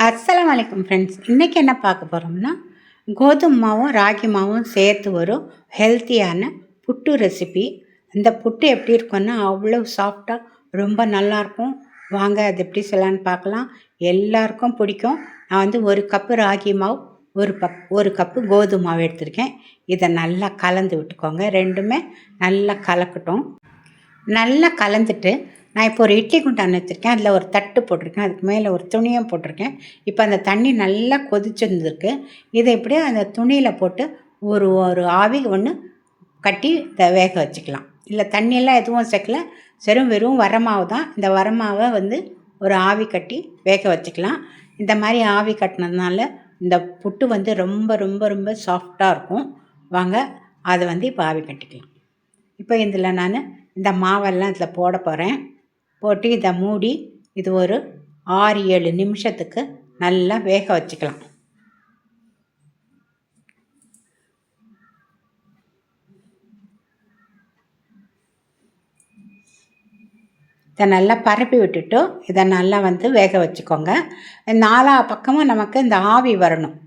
அஸ்ஸலாமு அலைக்கும் ஃப்ரெண்ட்ஸ். இன்றைக்கி என்ன பார்க்க போகிறோம்னா, கோதுமை மாவும் ராகி மாவும் சேர்த்து ஒரு ஹெல்த்தியான புட்டு ரெசிபி. இந்த புட்டு எப்படி இருக்குன்னா அவ்வளோ சாஃப்டாக ரொம்ப நல்லாயிருக்கும். வாங்க அது எப்படி செய்யலான்னு பார்க்கலாம். எல்லாருக்கும் பிடிக்கும். நான் வந்து 1 கப்பு ராகி மாவு, ஒரு கப்பு கோதுமை மாவு எடுத்திருக்கேன். இதை நல்லா கலந்து விட்டுக்கோங்க. ரெண்டுமே நல்லா கலக்கட்டும். நல்லா கலந்துட்டு நான் இப்போ ஒரு இட்லி குண்டான் வச்சுருக்கேன். அதில் ஒரு தட்டு போட்டிருக்கேன். அதுக்கு மேலே ஒரு துணியும் போட்டிருக்கேன். இப்போ அந்த தண்ணி நல்லா கொதிச்சிருந்துருக்கு. இதை இப்படியே அந்த துணியில் போட்டு ஒரு ஒரு ஆவி ஒன்று கட்டி வேக வச்சுக்கலாம். இல்லை தண்ணியெல்லாம் எதுவும் சேர்க்கல, வெறும் வரமாவு தான். இந்த வரமாவை வந்து ஒரு ஆவி கட்டி வேக வச்சுக்கலாம். இந்த மாதிரி ஆவி கட்டினதுனால இந்த புட்டு வந்து ரொம்ப ரொம்ப ரொம்ப சாஃப்டாக இருக்கும். வாங்க அதை வந்து இப்போ ஆவி கட்டிக்கலாம். இப்போ இதில் நான் இந்த மாவெல்லாம் இதில் போட போகிறேன். போட்டு இதை மூடி இது ஒரு 6-7 நிமிஷத்துக்கு நல்லா வேக வச்சுக்கலாம். இதை நல்லா பரப்பி விட்டுட்டு இதை நல்லா வந்து வேக வச்சுக்கோங்க. 4 பக்கமும் நமக்கு இந்த ஆவி வரணும்.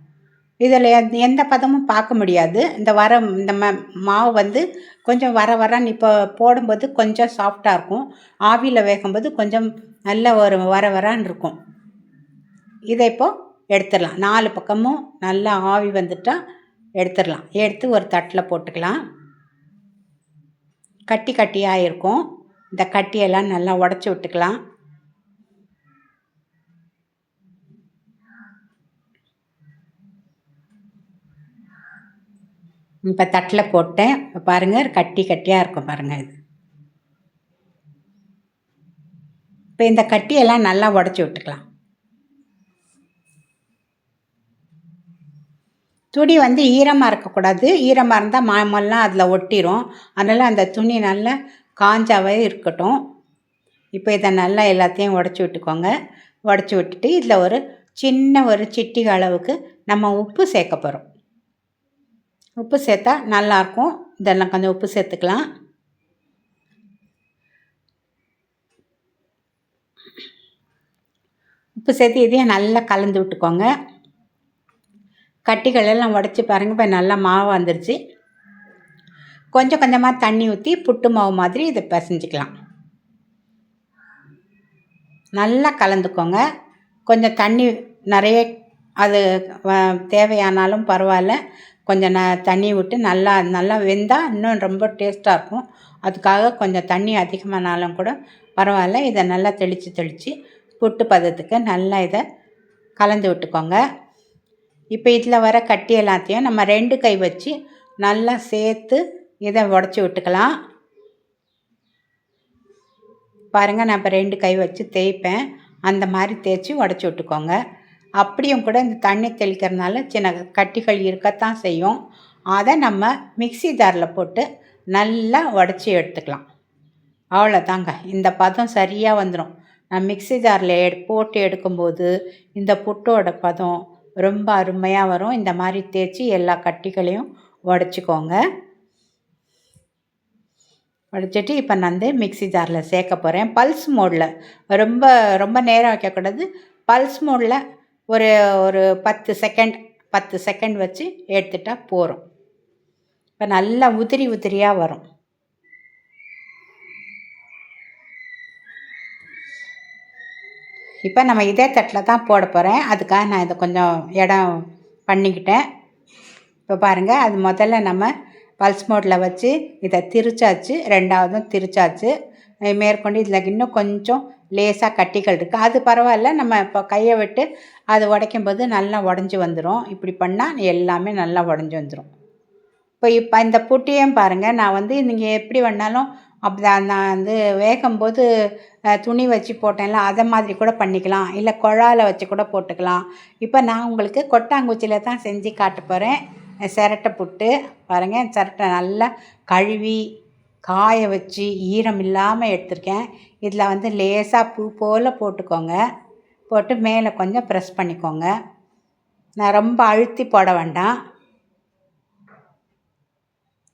இதில் எந்த பதமும் பார்க்க முடியாது. இந்த மாவு வந்து கொஞ்சம் வரன்னு இப்போ போடும்போது கொஞ்சம் சாஃப்டாக இருக்கும். ஆவியில் வேகும்போது கொஞ்சம் நல்ல ஒரு வரன்னு இருக்கும். இதை இப்போது எடுத்துடலாம். 4 பக்கமும் நல்லா ஆவி வந்துட்டால் எடுத்துடலாம். எடுத்து ஒரு தட்டில் போட்டுக்கலாம். கட்டியாக இருக்கும். இந்த கட்டியெல்லாம் நல்லா உடச்சி விட்டுக்கலாம். இப்போ தட்டில் போட்டேன். பாருங்கள் கட்டியாக இருக்கும் பாருங்கள். இது இப்போ இந்த கட்டியெல்லாம் நல்லா உடச்சி விட்டுக்கலாம். துணி வந்து ஈரமாக இருக்கக்கூடாது. ஈரமாக இருந்தால் மாமெல்லாம் அதில் ஒட்டிடும். அதனால் அந்த துணி நல்லா காஞ்சாவே இருக்கட்டும். இப்போ இதை நல்லா எல்லாத்தையும் உடச்சி விட்டுக்கோங்க. உடச்சி விட்டுட்டு இதில் ஒரு சிட்டிகை அளவுக்கு நம்ம உப்பு சேர்க்க போகிறோம். உப்பு சேர்த்தா நல்லாயிருக்கும். இதெல்லாம் கொஞ்சம் உப்பு சேர்த்துக்கலாம். உப்பு சேர்த்து இதையும் நல்லா கலந்து விட்டுக்கோங்க. கட்டிகளெல்லாம் உடச்சி பாருங்கள். இப்போ நல்லா மாவு வந்துருச்சு. கொஞ்சம் கொஞ்சமாக தண்ணி ஊற்றி புட்டு மாவு மாதிரி இதை பிசைஞ்சிக்கலாம். நல்லா கலந்துக்கோங்க. கொஞ்சம் தண்ணி நிறைய அது தேவையானாலும் பரவாயில்ல. கொஞ்சம் தண்ணி விட்டு நல்லா வெந்தால் இன்னும் ரொம்ப டேஸ்ட்டாக இருக்கும். அதுக்காக கொஞ்சம் தண்ணி அதிகமானாலும் கூட பரவாயில்ல. இதை நல்லா தெளித்து புட்டு பதத்துக்கு நல்லா இதை கலந்து விட்டுக்கோங்க. இப்போ இதில் வர கட்டி எல்லாத்தையும் நம்ம 2 கை வச்சு நல்லா சேர்த்து இதை உடச்சி விட்டுக்கலாம். பாருங்கள், நான் இப்போ 2 கை வச்சு தேய்ப்பேன். அந்த மாதிரி தேய்ச்சி உடச்சி விட்டுக்கோங்க. அப்படியும் கூட இந்த தண்ணி தெளிக்கிறதுனால சின்ன கட்டிகள் இருக்கத்தான் செய்யும். அதை நம்ம மிக்ஸி ஜாரில் போட்டு நல்லா உடச்சி எடுத்துக்கலாம். அவ்வளோதாங்க. இந்த பதம் சரியாக வந்துடும். நான் மிக்ஸி ஜாரில் போட்டு எடுக்கும்போது இந்த புட்டோட பதம் ரொம்ப அருமையாக வரும். இந்த மாதிரி தேய்ச்சி எல்லா கட்டிகளையும் உடச்சிக்கோங்க. உடச்சிட்டு இப்போ நான் வந்து மிக்ஸி ஜாரில் சேர்க்க போகிறேன். பல்ஸ் மோடில் ரொம்ப நேரம் வைக்கக்கூடாது. பல்ஸ் மோடில் ஒரு 10 செகண்ட் வச்சு எடுத்துட்டால் போகிறோம். இப்போ நல்லா உதிரியாக வரும். இப்போ நம்ம இதே தட்டில் தான் போட போகிறேன். அதுக்காக நான் இதை கொஞ்சம் இடம் பண்ணிக்கிட்டேன். இப்போ பாருங்கள், அது முதல்ல நம்ம பல்ஸ் மோடில் வச்சு இதை திரிச்சாச்சு. 2வதும் திரிச்சாச்சு. மேற்கொண்டு இதில் இன்னும் கொஞ்சம் லேசாக கட்டிகள் இருக்குது. அது பரவாயில்ல. நம்ம இப்போ கையை விட்டு அது உடைக்கும்போது நல்லா உடஞ்சி வந்துடும். இப்படி பண்ணால் எல்லாமே நல்லா உடஞ்சி வந்துடும். இப்போ இந்த புட்டியும் பாருங்கள், நான் வந்து நீங்கள் எப்படி வேணாலும் அப்படி நான் வந்து வேகும்போது துணி வச்சு போட்டேன்ல, அதை மாதிரி கூட பண்ணிக்கலாம். இல்லை குழாயில் வச்சு கூட போட்டுக்கலாம். இப்போ நான் உங்களுக்கு கொட்டாங்குச்சியில் தான் செஞ்சு காட்ட போகிறேன். சிரட்டை புட்டு பாருங்கள். சிரட்டை நல்லா கழுவி காய வச்சு ஈரம் இல்லாமல் எடுத்திருக்கேன். இதில் வந்து லேசாக பூ போல் போட்டுக்கோங்க. போட்டு மேலே கொஞ்சம் ப்ரெஸ் பண்ணிக்கோங்க. நான் ரொம்ப அழுத்தி போட வேண்டாம்.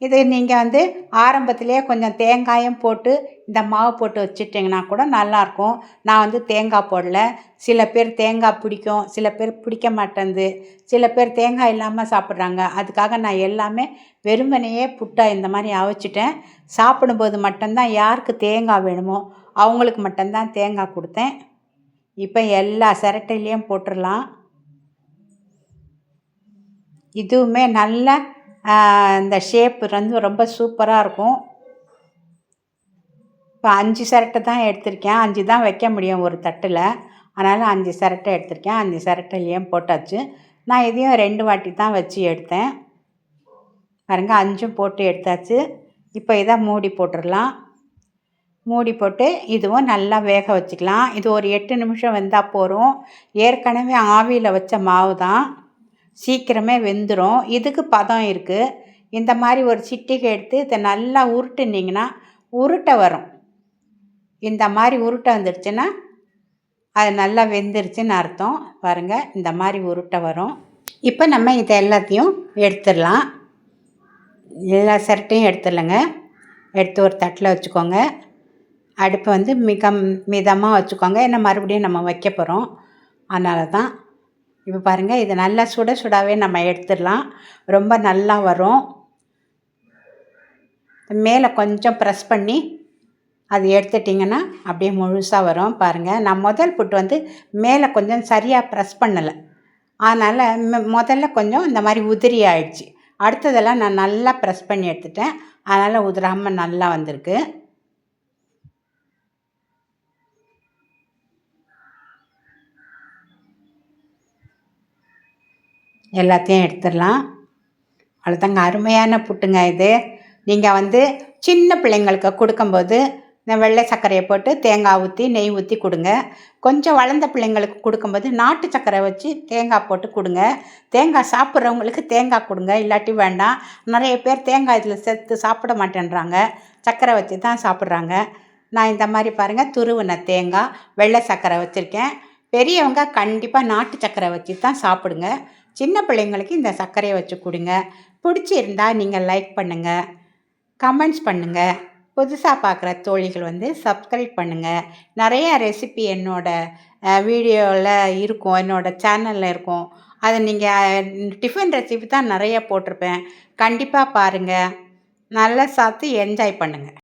இது நீங்கள் வந்து ஆரம்பத்திலேயே கொஞ்சம் தேங்காயும் போட்டு இந்த மாவு போட்டு வச்சுட்டிங்கன்னா கூட நல்லாயிருக்கும். நான் வந்து தேங்காய் போடல. சில பேர் தேங்காய் பிடிக்கும், சில பேர் பிடிக்க மாட்டேன்து, சில பேர் தேங்காய் இல்லாமல் சாப்பிட்றாங்க. அதுக்காக நான் எல்லாமே வெறுமனையே புட்டை இந்த மாதிரி அவிச்சிட்டேன். சாப்பிடும்போது மட்டும்தான் யாருக்கு தேங்காய் வேணுமோ அவங்களுக்கு மட்டும்தான் தேங்காய் கொடுத்தேன். இப்போ எல்லா சிரட்டையிலையும் போட்டுடலாம். இதுவுமே நல்ல இந்த ஷேப் வந்து ரொம்ப சூப்பராக இருக்கும். இப்போ 5 சிரட்டை தான் எடுத்திருக்கேன். 5 தான் வைக்க முடியும் ஒரு தட்டில். அதனால் 5 சிரட்டை எடுத்திருக்கேன். 5 சிரட்டையிலையும் போட்டாச்சு. நான் இதையும் 2 வாட்டி தான் வச்சு எடுத்தேன். பாருங்க 5ம் போட்டு எடுத்தாச்சு. இப்போ இதை மூடி போட்டுடலாம். மூடி போட்டு இதுவும் நல்லா வேக வச்சுக்கலாம். இது ஒரு 8 நிமிஷம் வெந்தால் போதும். ஏற்கனவே ஆவியில் வச்ச மாவு தான், சீக்கிரமே வெந்துடும். இதுக்கு பதம் இருக்குது. இந்த மாதிரி ஒரு சிட்டிகை எடுத்து இதை நல்லா உருட்டுனிங்கன்னா உருட்டை வரும். இந்த மாதிரி உருட்டை வந்துடுச்சுன்னா அது நல்லா வெந்துருச்சுன்னு அர்த்தம். பாருங்கள் இந்த மாதிரி உருட்டை வரும். இப்போ நம்ம இதை எல்லாத்தையும் எடுத்துடலாம். எல்லா சிரட்டையும் எடுத்துடலங்க. எடுத்து ஒரு தட்டில் வச்சுக்கோங்க. அடுப்பை வந்து மிதமாக வச்சுக்கோங்க. ஏன்னா மறுபடியும் நம்ம வைக்க போகிறோம், அதனால தான். இப்போ பாருங்கள் இது நல்லா சுட சுடாவே நம்ம எடுத்துடலாம். ரொம்ப நல்லா வரும். மேலே கொஞ்சம் ப்ரெஸ் பண்ணி அது எடுத்துட்டிங்கன்னா அப்படியே முழுசாக வரும். பாருங்கள் நான் முதல் புட்டு வந்து மேலே கொஞ்சம் சரியாக ப்ரெஸ் பண்ணலை, அதனால் முதல்ல கொஞ்சம் இந்த மாதிரி உதிரி ஆயிடுச்சு. அடுத்ததெல்லாம் நான் நல்லா ப்ரெஸ் பண்ணி எடுத்துட்டேன், அதனால் உதிராமல் நல்லா வந்திருக்கு. எல்லாத்தையும் எடுத்துடலாம். அவ்வளோதாங்க, அருமையான புட்டுங்க இது. நீங்கள் வந்து சின்ன பிள்ளைங்களுக்கு கொடுக்கும்போது இந்த வெள்ளை சர்க்கரையை போட்டு தேங்காய் ஊற்றி நெய் ஊற்றி கொடுங்க. கொஞ்சம் வளர்ந்த பிள்ளைங்களுக்கு கொடுக்கும்போது நாட்டு சர்க்கரை வச்சு தேங்காய் போட்டு கொடுங்க. தேங்காய் சாப்பிட்றவங்களுக்கு தேங்காய் கொடுங்க, இல்லாட்டி வேண்டாம். நிறைய பேர் தேங்காய் இதில் சேர்த்து சாப்பிட மாட்டேன்றாங்க, சர்க்கரை வச்சு தான் சாப்பிட்றாங்க. நான் இந்த மாதிரி பாருங்கள் துருவின தேங்காய் வெள்ளை சர்க்கரை வச்சுருக்கேன். பெரியவங்க கண்டிப்பாக நாட்டு சர்க்கரை வச்சு தான் சாப்பிடுங்க. சின்ன பிள்ளைங்களுக்கு இந்த சர்க்கரையை வச்சு கொடுங்க. பிடிச்சிருந்தால் நீங்கள் லைக் பண்ணுங்கள், கமெண்ட்ஸ் பண்ணுங்கள். புதுசாக பார்க்குற தோழிகள் வந்து சப்ஸ்கிரைப் பண்ணுங்கள். நிறைய ரெசிபி என்னோடய வீடியோவில் இருக்கும், என்னோடய சேனலில் இருக்கும். அதை நீங்கள் டிஃபன் ரெசிபி தான் நிறைய போட்டிருப்பேன். கண்டிப்பாக பாருங்கள். நல்லா சாப்பிட்டு என்ஜாய் பண்ணுங்கள்.